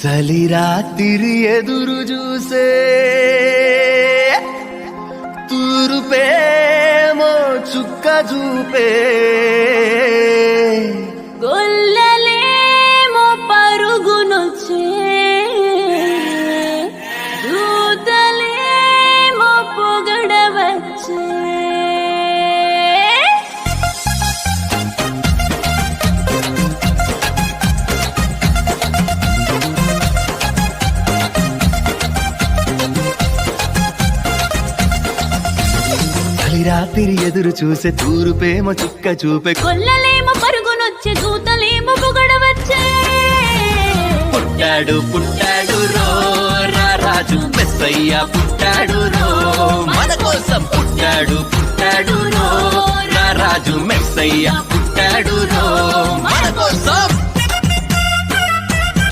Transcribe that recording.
చలి రాత్రి ఎదురు చూసే తూరుపేమో చుక్క చూపే గొల్లలేమో పరుగునొచ్చే దూతలేమో పొగడవచ్చే రాత్రి ఎదురు చూసే తూరుపేమో చుక్క చూపే కొల్లలేమో పరుగునొచ్చే దూతలేమో పొగడవచ్చే పుట్టాడు పుట్టాడు రో రాజు మెస్సయ్య పుట్టాడు రో మన కోసం పుట్టాడు పుట్టాడు రో రాజు మెస్సయ్య పుట్టాడు రో మన కోసం